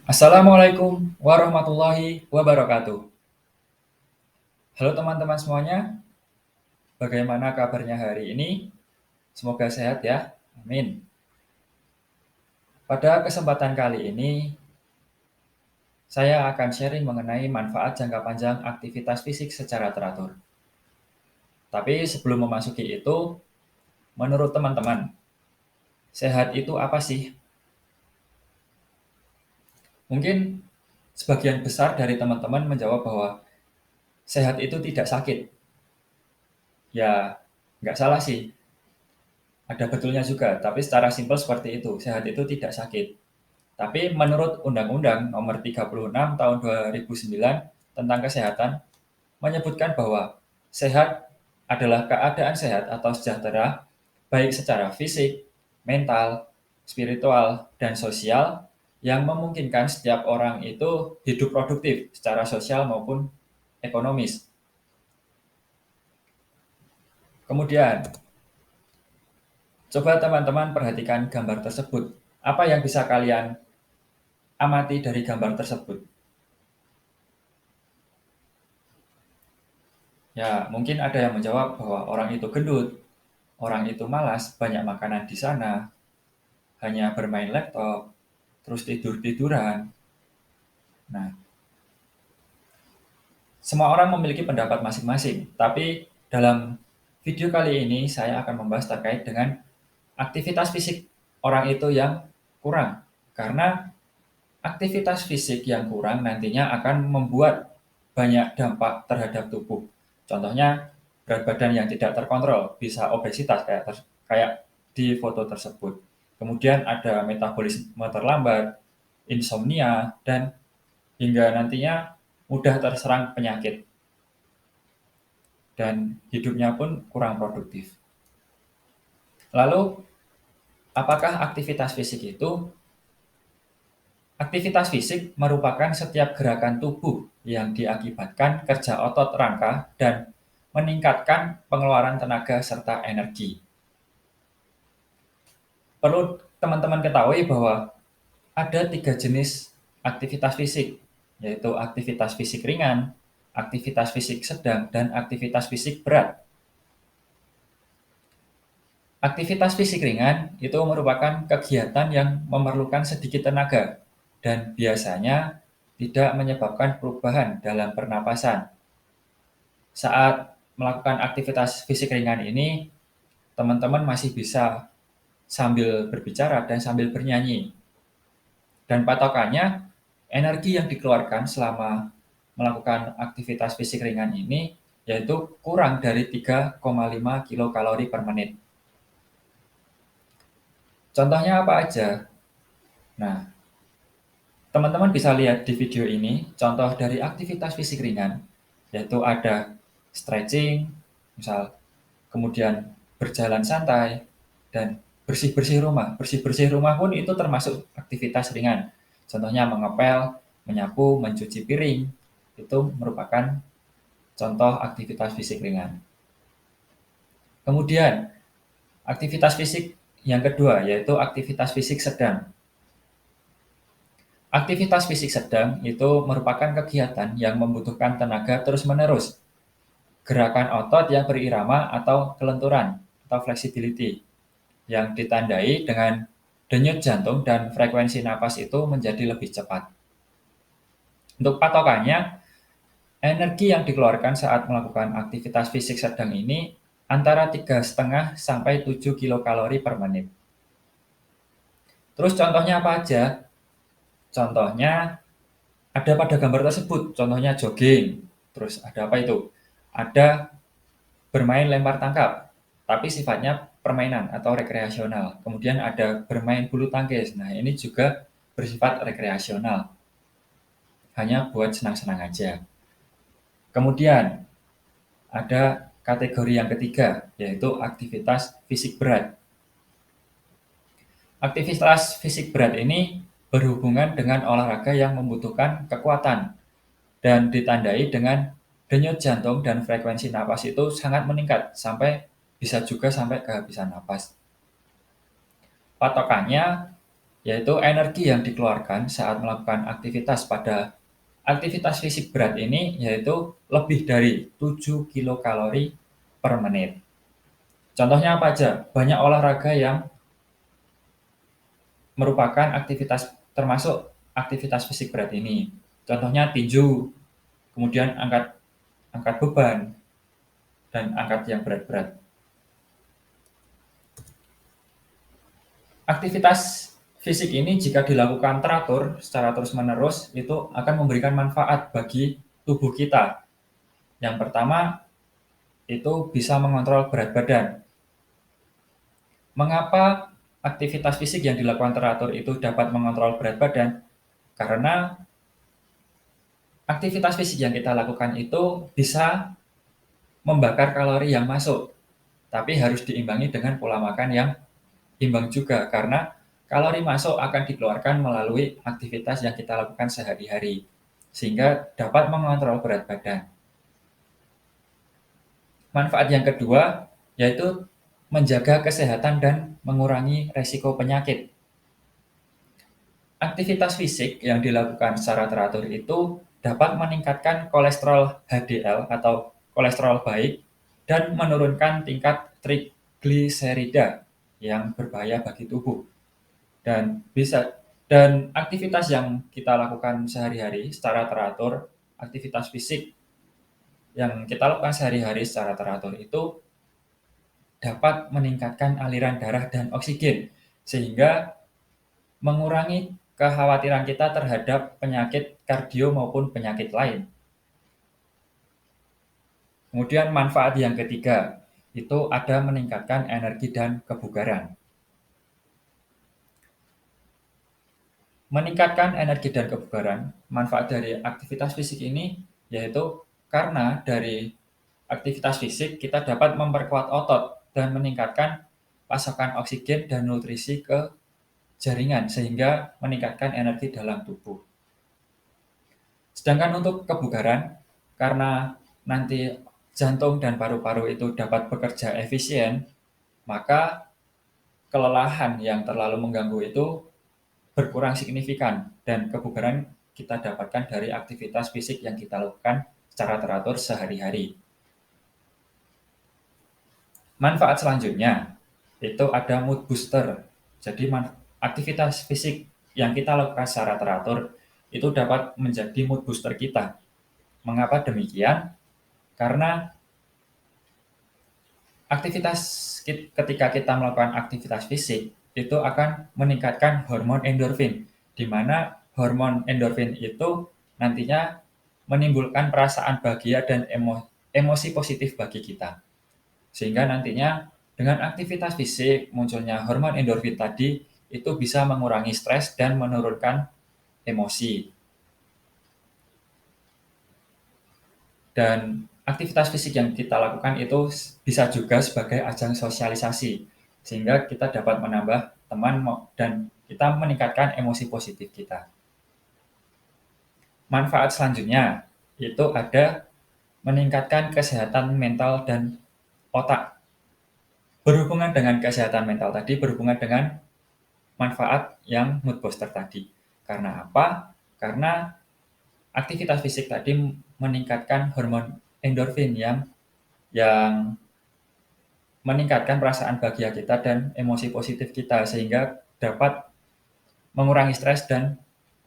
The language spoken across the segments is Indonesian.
Assalamualaikum warahmatullahi wabarakatuh. Halo teman-teman semuanya, bagaimana kabarnya hari ini? Semoga sehat ya, amin. Pada kesempatan kali ini, saya akan sharing mengenai manfaat jangka panjang aktivitas fisik secara teratur. Tapi sebelum memasuki itu, menurut teman-teman, sehat itu apa sih? Mungkin sebagian besar dari teman-teman menjawab bahwa sehat itu tidak sakit. Ya, nggak salah sih, ada betulnya juga, tapi secara simpel seperti itu, sehat itu tidak sakit. Tapi menurut Undang-Undang Nomor 36 Tahun 2009 tentang Kesehatan menyebutkan bahwa sehat adalah keadaan sehat atau sejahtera baik secara fisik, mental, spiritual, dan sosial yang memungkinkan setiap orang itu hidup produktif secara sosial maupun ekonomis. Kemudian, coba teman-teman perhatikan gambar tersebut. Apa yang bisa kalian amati dari gambar tersebut? Ya, mungkin ada yang menjawab bahwa orang itu gendut, orang itu malas, banyak makanan di sana, hanya bermain laptop, terus tidur-tiduran. Nah, semua orang memiliki pendapat masing-masing, tapi dalam video kali ini saya akan membahas terkait dengan aktivitas fisik orang itu yang kurang. Karena aktivitas fisik yang kurang nantinya akan membuat banyak dampak terhadap tubuh. Contohnya berat badan yang tidak terkontrol, bisa obesitas kayak di foto tersebut. Kemudian ada metabolisme terlambat, insomnia, dan hingga nantinya mudah terserang penyakit dan hidupnya pun kurang produktif. Lalu, apakah aktivitas fisik itu? Aktivitas fisik merupakan setiap gerakan tubuh yang diakibatkan kerja otot rangka dan meningkatkan pengeluaran tenaga serta energi. Perlu teman-teman ketahui bahwa ada 3 jenis aktivitas fisik, yaitu aktivitas fisik ringan, aktivitas fisik sedang, dan aktivitas fisik berat. Aktivitas fisik ringan itu merupakan kegiatan yang memerlukan sedikit tenaga dan biasanya tidak menyebabkan perubahan dalam pernapasan. Saat melakukan aktivitas fisik ringan ini, teman-teman masih bisa sambil berbicara dan sambil bernyanyi. Dan patokannya, energi yang dikeluarkan selama melakukan aktivitas fisik ringan ini yaitu kurang dari 3,5 kilokalori per menit. Contohnya apa aja? Nah, teman-teman bisa lihat di video ini contoh dari aktivitas fisik ringan, yaitu ada stretching, misal, kemudian berjalan santai, dan bersih-bersih rumah. Bersih-bersih rumah pun itu termasuk aktivitas ringan. Contohnya mengepel, menyapu, mencuci piring, itu merupakan contoh aktivitas fisik ringan. Kemudian, aktivitas fisik yang kedua yaitu aktivitas fisik sedang. Aktivitas fisik sedang itu merupakan kegiatan yang membutuhkan tenaga terus-menerus, gerakan otot yang berirama atau kelenturan atau flexibility, yang ditandai dengan denyut jantung dan frekuensi napas itu menjadi lebih cepat. Untuk patokannya, energi yang dikeluarkan saat melakukan aktivitas fisik sedang ini antara 3,5 sampai 7 kilokalori per menit. Terus contohnya apa aja? Contohnya ada pada gambar tersebut, contohnya jogging. Terus ada apa itu? Ada bermain lempar tangkap, tapi sifatnya permainan atau rekreasional. Kemudian ada bermain bulu tangkis. Nah, ini juga bersifat rekreasional. Hanya buat senang-senang aja. Kemudian ada kategori yang ketiga, yaitu aktivitas fisik berat. Aktivitas fisik berat ini berhubungan dengan olahraga yang membutuhkan kekuatan dan ditandai dengan denyut jantung dan frekuensi napas itu sangat meningkat sampai bisa juga sampai kehabisan napas. Patokannya yaitu energi yang dikeluarkan saat melakukan aktivitas fisik berat ini yaitu lebih dari 7 kilokalori per menit. Contohnya apa aja? Banyak olahraga yang merupakan termasuk aktivitas fisik berat ini. Contohnya tinju, kemudian angkat angkat beban, dan angkat yang berat-berat. Aktivitas fisik ini jika dilakukan teratur secara terus-menerus itu akan memberikan manfaat bagi tubuh kita. Yang pertama, itu bisa mengontrol berat badan. Mengapa aktivitas fisik yang dilakukan teratur itu dapat mengontrol berat badan? Karena aktivitas fisik yang kita lakukan itu bisa membakar kalori yang masuk, tapi harus diimbangi dengan pola makan yang imbang juga, karena kalori masuk akan dikeluarkan melalui aktivitas yang kita lakukan sehari-hari, sehingga dapat mengontrol berat badan. Manfaat yang kedua yaitu menjaga kesehatan dan mengurangi resiko penyakit. Aktivitas fisik yang dilakukan secara teratur itu dapat meningkatkan kolesterol HDL atau kolesterol baik dan menurunkan tingkat trigliserida yang berbahaya bagi tubuh. Dan aktivitas yang kita lakukan sehari-hari secara teratur, aktivitas fisik yang kita lakukan sehari-hari secara teratur itu dapat meningkatkan aliran darah dan oksigen, sehingga mengurangi kekhawatiran kita terhadap penyakit kardio maupun penyakit lain. Kemudian manfaat yang ketiga, itu ada meningkatkan energi dan kebugaran. Meningkatkan energi dan kebugaran, manfaat dari aktivitas fisik ini yaitu karena dari aktivitas fisik kita dapat memperkuat otot dan meningkatkan pasokan oksigen dan nutrisi ke jaringan sehingga meningkatkan energi dalam tubuh. Sedangkan untuk kebugaran, karena nanti jantung dan paru-paru itu dapat bekerja efisien, maka kelelahan yang terlalu mengganggu itu berkurang signifikan dan kebugaran kita dapatkan dari aktivitas fisik yang kita lakukan secara teratur sehari-hari. Manfaat selanjutnya itu ada mood booster. Jadi aktivitas fisik yang kita lakukan secara teratur itu dapat menjadi mood booster kita. Mengapa demikian? Karena ketika kita melakukan aktivitas fisik itu akan meningkatkan hormon endorfin, di mana hormon endorfin itu nantinya menimbulkan perasaan bahagia dan emosi positif bagi kita. Sehingga nantinya dengan aktivitas fisik munculnya hormon endorfin tadi itu bisa mengurangi stres dan menurunkan emosi. Dan aktivitas fisik yang kita lakukan itu bisa juga sebagai ajang sosialisasi, sehingga kita dapat menambah teman dan kita meningkatkan emosi positif kita. Manfaat selanjutnya itu ada meningkatkan kesehatan mental dan otak. Berhubungan dengan kesehatan mental tadi, berhubungan dengan manfaat yang mood booster tadi. Karena apa? Karena aktivitas fisik tadi meningkatkan hormon endorfin yang meningkatkan perasaan bahagia kita dan emosi positif kita, sehingga dapat mengurangi stres dan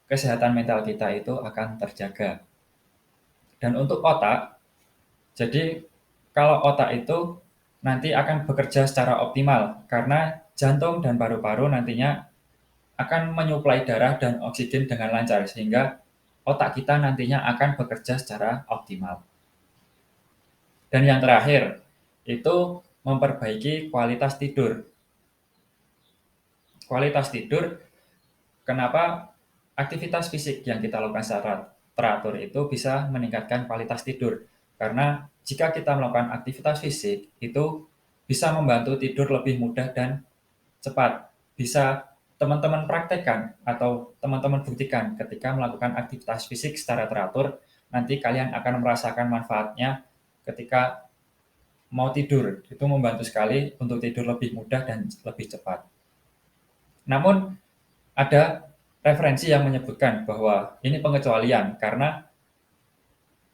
kesehatan mental kita itu akan terjaga. Dan untuk otak, jadi kalau otak itu nanti akan bekerja secara optimal karena jantung dan paru-paru nantinya akan menyuplai darah dan oksigen dengan lancar sehingga otak kita nantinya akan bekerja secara optimal. Dan yang terakhir, itu memperbaiki kualitas tidur. Kualitas tidur, kenapa aktivitas fisik yang kita lakukan secara teratur itu bisa meningkatkan kualitas tidur? Karena jika kita melakukan aktivitas fisik, itu bisa membantu tidur lebih mudah dan cepat. Bisa teman-teman praktekkan atau teman-teman buktikan ketika melakukan aktivitas fisik secara teratur, nanti kalian akan merasakan manfaatnya ketika mau tidur. Itu membantu sekali untuk tidur lebih mudah dan lebih cepat. Namun, ada referensi yang menyebutkan bahwa ini pengecualian karena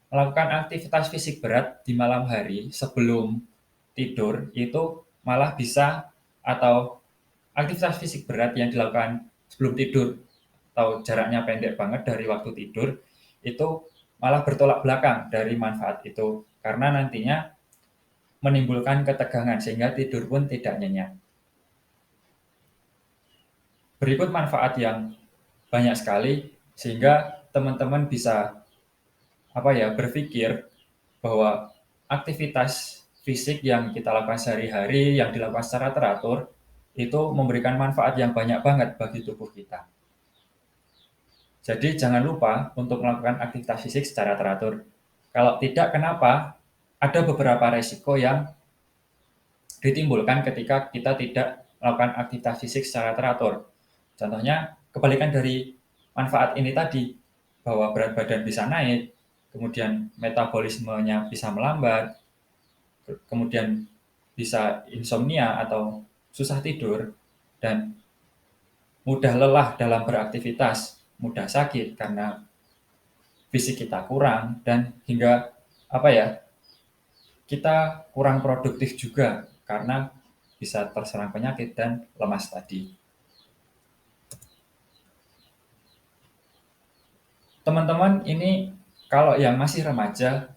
melakukan aktivitas fisik berat di malam hari sebelum tidur itu malah bisa atau aktivitas fisik berat yang dilakukan sebelum tidur atau jaraknya pendek banget dari waktu tidur itu malah bertolak belakang dari manfaat itu karena nantinya menimbulkan ketegangan sehingga tidur pun tidak nyenyak. Berikut manfaat yang banyak sekali sehingga teman-teman bisa berpikir bahwa aktivitas fisik yang kita lakukan sehari-hari yang dilakukan secara teratur itu memberikan manfaat yang banyak banget bagi tubuh kita. Jadi jangan lupa untuk melakukan aktivitas fisik secara teratur. Kalau tidak, kenapa? Ada beberapa resiko yang ditimbulkan ketika kita tidak melakukan aktivitas fisik secara teratur. Contohnya, kebalikan dari manfaat ini tadi, bahwa berat badan bisa naik, kemudian metabolismenya bisa melambat, kemudian bisa insomnia atau susah tidur, dan mudah lelah dalam beraktivitas, mudah sakit karena fisik kita kurang, dan hingga kita kurang produktif juga karena bisa terserang penyakit dan lemas tadi. Teman-teman, ini kalau yang masih remaja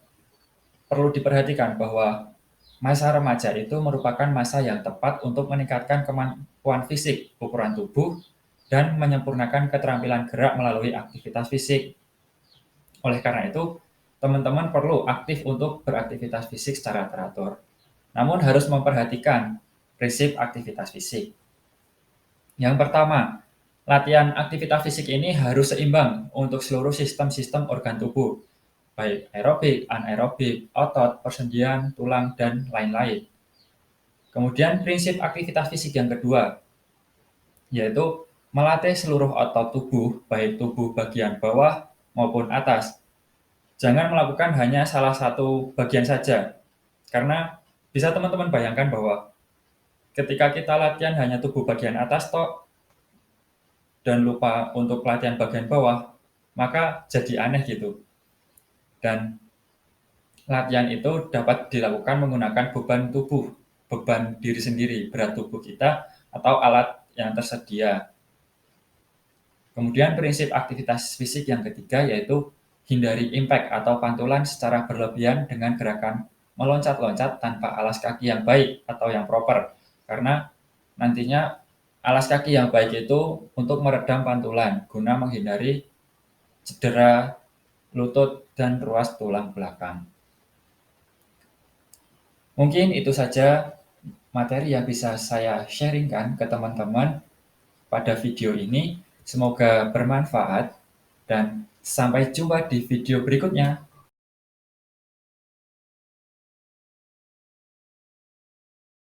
perlu diperhatikan bahwa masa remaja itu merupakan masa yang tepat untuk meningkatkan kemampuan fisik, ukuran tubuh, dan menyempurnakan keterampilan gerak melalui aktivitas fisik. Oleh karena itu, teman-teman perlu aktif untuk beraktivitas fisik secara teratur. Namun harus memperhatikan prinsip aktivitas fisik. Yang pertama, latihan aktivitas fisik ini harus seimbang untuk seluruh sistem-sistem organ tubuh, baik aerobik, anaerobik, otot, persendian, tulang, dan lain-lain. Kemudian prinsip aktivitas fisik yang kedua, yaitu melatih seluruh otot tubuh, baik tubuh bagian bawah maupun atas. Jangan melakukan hanya salah satu bagian saja, karena bisa teman-teman bayangkan bahwa ketika kita latihan hanya tubuh bagian atas dan lupa untuk latihan bagian bawah, maka jadi aneh gitu. Dan latihan itu dapat dilakukan menggunakan beban tubuh, beban diri sendiri, berat tubuh kita, atau alat yang tersedia. Kemudian prinsip aktivitas fisik yang ketiga yaitu hindari impact atau pantulan secara berlebihan dengan gerakan meloncat-loncat tanpa alas kaki yang baik atau yang proper. Karena nantinya alas kaki yang baik itu untuk meredam pantulan guna menghindari cedera lutut dan ruas tulang belakang. Mungkin itu saja materi yang bisa saya sharingkan ke teman-teman pada video ini. Semoga bermanfaat dan sampai jumpa di video berikutnya.